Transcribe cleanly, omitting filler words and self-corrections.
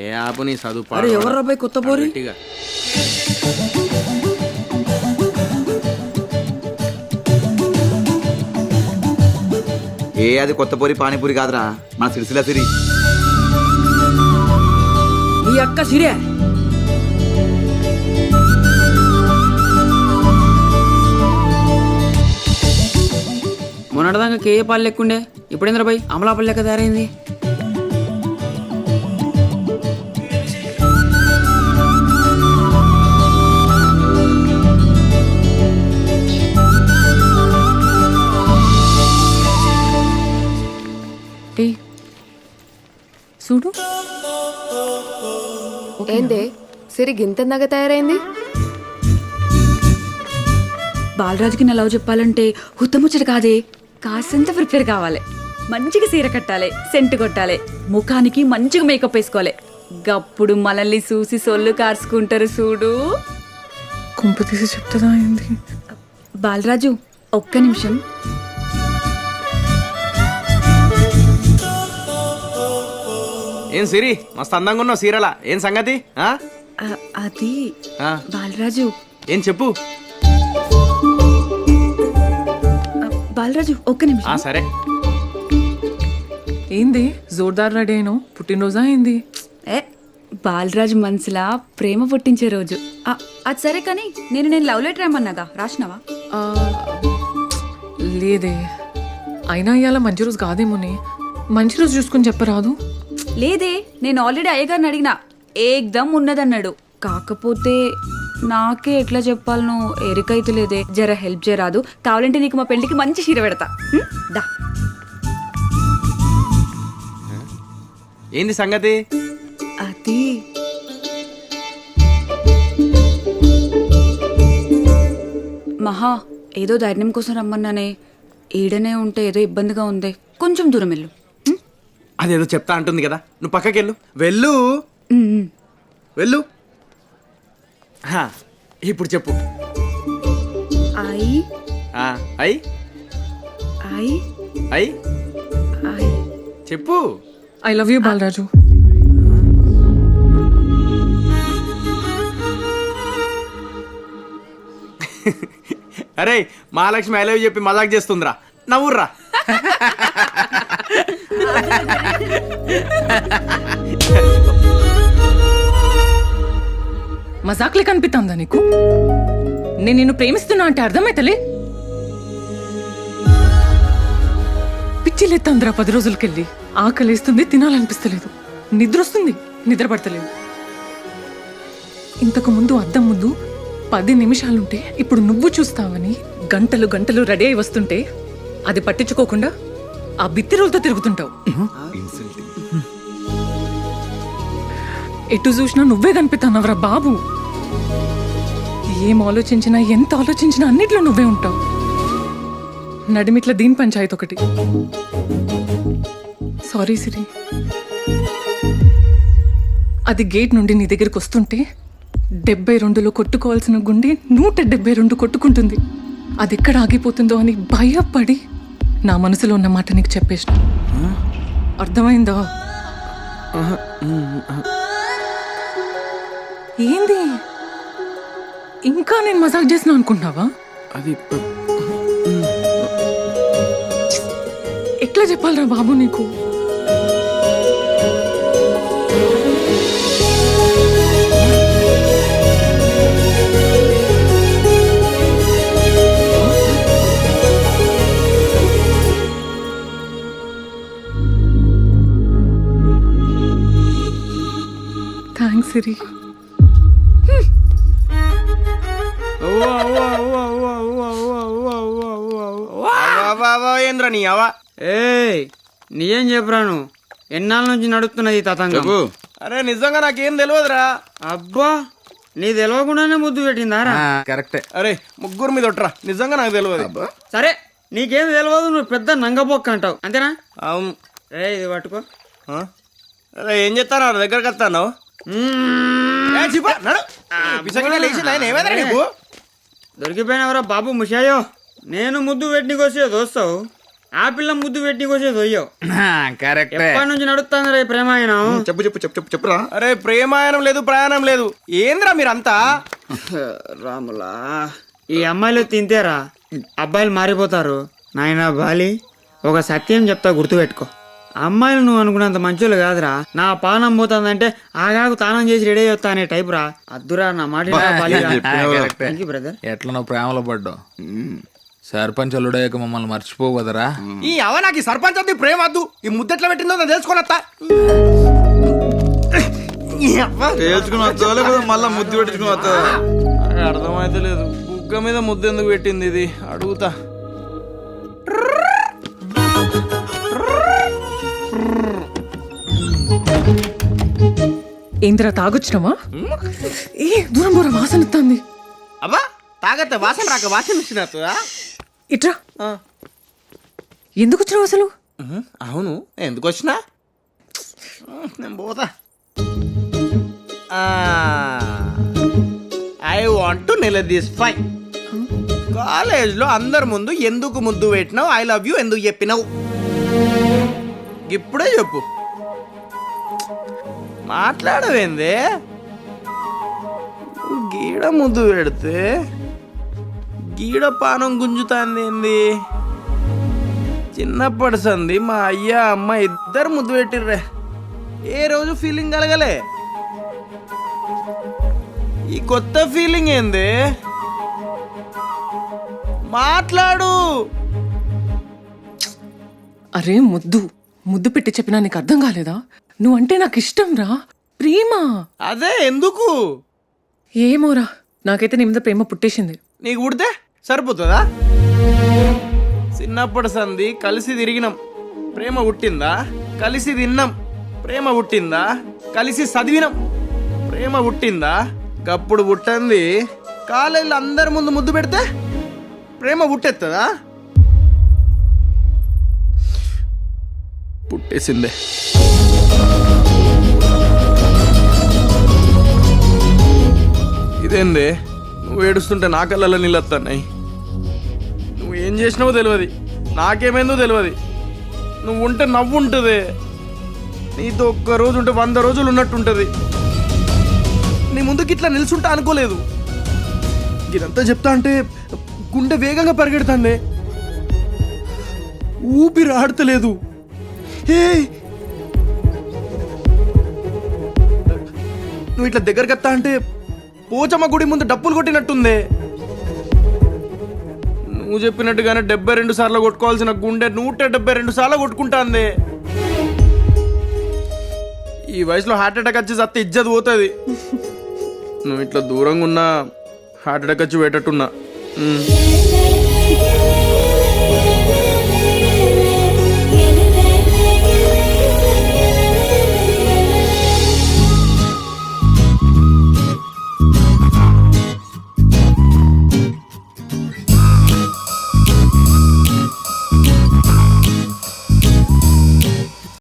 ఏ ఆపు నీ చదువు అరే ఎవరు అబ్బాయి కొత్త పోరి? ఏ అది కొత్త పూరి పానీపూరి కాదురా, మన సిరిసిల్ల సిరి. నీ అక్క సిరే. మొన్నటిదాకా కేఏ పాలు లెక్కుండే, ఇప్పుడేంద్ర బాయ్ అమలాపల్లి లెక్క తయారైంది. చూడు ఏందే సిరి గింతందాగా తయారైంది? బాలరాజుకి నా లవ్ చెప్పాలంటే హుత్తముచ్చట కాదే, కాసంత ప్రిపేర్ కావాలి. మంచిగా సీర కట్టాలి, సెంట్ కొట్టాలి, ముఖానికి మంచిగా మేకప్ వేసుకోవాలి. గప్పుడు మనల్ని చూసి సొల్లు కార్చుకుంటారు చూడు. కుంప తీసి చెప్తుందా ఏంది? బాలరాజు ఒక్క నిమిషం. ఏం సిరి మస్తు అందంగా ఉన్నావు సీరలా, ఏం సంగతి? అది ఆ, బాలరాజు. ఏం చెప్పు. బాలరాజు ఒక్క నిమిషం. సరే. ఏంది జోర్దార్ రెడీ అయినావు? పుట్టినరోజా ఏంది? ఏ బాలరాజు మనసులా ప్రేమ పుట్టించే రోజు. అది సరే కానీ నేను లవ్ లెటర్ ఏమన్నాగా రాసినావా? లేదే, అయినా ఇవాళ మంచి రోజు కాదేమోని. మంచి రోజు చూసుకుని చెప్పరాదు? లేదే, నేను ఆల్రెడీ అయ్యగారిని అడిగినా, ఏకదమ్ ఉన్నదన్నాడు. కాకపోతే నాకే ఎట్లా చెప్పాలనో ఎరికైతే లేదే. జర హెల్ప్ చేయరాదు? కావాలంటే నీకు మా పెళ్లికి మంచి చీర పెడతా. దా. ఏంది సంగతి? అది మహా ఏదో ధైర్యం కోసం రమ్మన్నానే. ఈడనే ఉంటే ఏదో ఇబ్బందిగా ఉంది, కొంచెం దూరం వెళ్ళు. అదేదో చెప్తా అంటుంది కదా, నువ్వు పక్కకి వెళ్ళు. వెళ్ళు వెళ్ళు. ఇప్పుడు చెప్పు. I I I I I చెప్పు. I love you Balaraju. అరే మహాలక్ష్మి ఐ లవ్ యూ చెప్పి మజాక్ చేస్తుందిరా, నవ్వుర్రా. మజాక్లే కనిపిస్తుందా నీకు? నేను నిన్ను ప్రేమిస్తున్నా అంటే అర్థమైతలే? పిచ్చిలేత్తందిరా 10 రోజులకెళ్ళి. ఆకలేస్తుంది, తినాలనిపిస్తలేదు, నిద్ర వస్తుంది, నిద్ర పడతలేదు. ఇంతకు ముందు అద్దం ముందు 10 నిమిషాలుంటే ఇప్పుడు నువ్వు చూస్తావని గంటలు గంటలు రెడీ అయి వస్తుంటే అది పట్టించుకోకుండా ఆ బిత్తిరులతో తిరుగుతుంటావు. ఎటు చూసినా నువ్వే కనిపిస్తున్నావురా బాబు. ఏం ఆలోచించినా, ఎంత ఆలోచించినా అన్నిట్లో నువ్వే ఉంటావు. నడిమిట్ల దీని పంచాయతీ ఒకటి. సారీ సిరి. అది గేట్ నుండి నీ దగ్గరికి వస్తుంటే 72లో కొట్టుకోవాల్సిన గుండె 172 కొట్టుకుంటుంది. అది ఎక్కడ ఆగిపోతుందో అని భయపడి నా మనసులో ఉన్న మాట నీకు చెప్పేసిన. అర్థమైందా? ఏంది ఇంకా నేను మజాక్ చేసిన అనుకుంటున్నావా? అది ఎట్లా చెప్పాలరా బాబు నీకు? థ్యాంక్స్ సిరి. ఏంద్రా నీ అవా? నీకేం చెప్పరాను, ఎన్నాళ్ళ నుంచి నడుస్తున్నది ఈ తతంగం. అరే నిజంగా నాకేం తెలియదురా. అబ్బా, నీ తెలియకుండానే ముద్దు పెట్టిందారా? కరెక్టే. అరే ముగ్గురు మీద ఒట్రా, నిజంగా నాకు తెలియదు. సరే నీకేం తెలియదు, నువ్వు పెద్ద నంగబొక్క అంటావు అంతేనా? అవును. ఇది పట్టుకో. అరే ఏం చెప్తాను, దగ్గరకు వస్తాను. దొరికిపోయినవరా బాబు ముషాయో. నేను ముద్దు పెట్టినకి వచ్చే దోస్తావు, ఆ పిల్ల ముద్దు పెట్టి వచ్చేది అయ్యో కరెక్ట్. ఎప్పటి నుంచి నడుస్తుంది రే ప్రేమాయణం? చెప్పురా. అరే ప్రేమాయణం లేదు ప్రయాణం లేదు, ఏంద్రా మీరంతా? రాములా, ఈ అమ్మాయిలు తింతేరా అబ్బాయిలు మారిపోతారు. నాయనా బాలి, ఒక సత్యం చెప్తా గుర్తుపెట్టుకో. అమ్మాయిలు నువ్వు అనుకున్నంత మంచోళ్ళు కాదురా. నా పానం పోతుందంటే ఆగాకు తానం చేసి రెడీ అవుతా అనే టైప్ రా. అద్దురా నా మాట బ్రదర్. ఎట్లా నువ్వు ప్రేమలో పడ్డావు? సర్పంచ్ అల్లుడయ్యాక మమ్మల్ని మర్చిపోవు కదరా. ఈ అవ నాకు ఈ సర్పంచ్ వద్దు, ప్రేమ వద్దు. ఈ ముద్ద ఎట్లా పెట్టిందో నేను తెలుసుకోనత్తా. తేల్చుకుని వస్తావా లేకపోతే మళ్ళా ముద్దు పెట్టుకుని వస్తావా? అర్థమైతే లేదు, బుగ్గ మీద ముద్ద ఎందుకు పెట్టింది ఇది అడుగుతా. ఏంద్రా తాగొచ్చినావా? ఏ దూరం దూరం వాసన వస్తుంది. అబ్బా తాగత్తే వాసన రాక వాసన ఇచ్చినట్టుగా. ఇట్రా, ఎందుకు వచ్చినావు అసలు? అవును, ఎందుకు వచ్చినా? నేను పోతా. ఐ వాంట్ టు నిలదీస్ఫై. కాలేజ్లో అందరి ముందు ఎందుకు ముద్దు పెట్టినావు, ఐ లవ్ యూ ఎందుకు చెప్పినావు? ఇప్పుడే చెప్పు. మాట్లాడవేంది? గీడ ముద్దు పెడితే గీడ పానం గుంజుతాంది ఏంది? చిన్నప్పటి సంది మా అయ్య అమ్మ ఇద్దరు ముద్దు పెట్టిర్రే, ఏ రోజు ఫీలింగ్ కలగలే. ఈ కొత్త ఫీలింగ్ ఏంది? మాట్లాడు. అరే ముద్దు ముద్దు పెట్టి చెప్పినా నీకు అర్థం కాలేదా? నువ్వంటే నాకు ఇష్టం రా, ప్రేమ. అదే ఎందుకు? ఏమోరా, నాకైతే నీ మీద ప్రేమ పుట్టేసింది. నీకు పుడితే సరిపోతుందా? చిన్నప్పటి సంది కలిసి తిరిగినాం, ప్రేమ పుట్టిందా? కలిసి తిన్నాం, ప్రేమ పుట్టిందా? కలిసి చదివినాం, ప్రేమ పుట్టిందా? గప్పుడు పుట్టింది కాలేజీలో అందరి ముందు ముద్దు పెడితే ప్రేమ పుట్టేస్తుందా? పుట్టేసిందే. ఇదేందే, నువ్వు ఏడుస్తుంటే నా కళ్ళల్లో నీళ్ళు వస్తున్నాయి. నువ్వు ఏం చేసినావో తెలియదు, నాకేమైందో తెలియదు. నువ్వు ఉంటే నవ్వు ఉంటుంది, నీతో ఒక్క రోజు ఉంటే 100 రోజులు ఉన్నట్టుంటుంది. నీ ముందుకి ఇట్లా నిల్చుంటా అనుకోలేదు. ఇదంతా చెప్తా అంటే గుండె వేగంగా పరిగెడుతుంది, ఊపిరి ఆడతలేదు. హే, నువ్వు ఇట్లా దగ్గరికి వస్తా అంటే పోచమ్మ గుడి ముందు డప్పులు కొట్టినట్టుంది. నువ్వు చెప్పినట్టుగానే 72 సార్లు కొట్టుకోవాల్సిన గుండె 172 సార్లు కొట్టుకుంటాంది. ఈ వయసులో హార్ట్ అటాక్ వచ్చి చస్తే ఇజ్జత్ పోతుంది. నువ్వు ఇట్లా దూరంగా ఉన్నా హార్ట్ అటాక్ వచ్చి పెట్టట్టున్నా.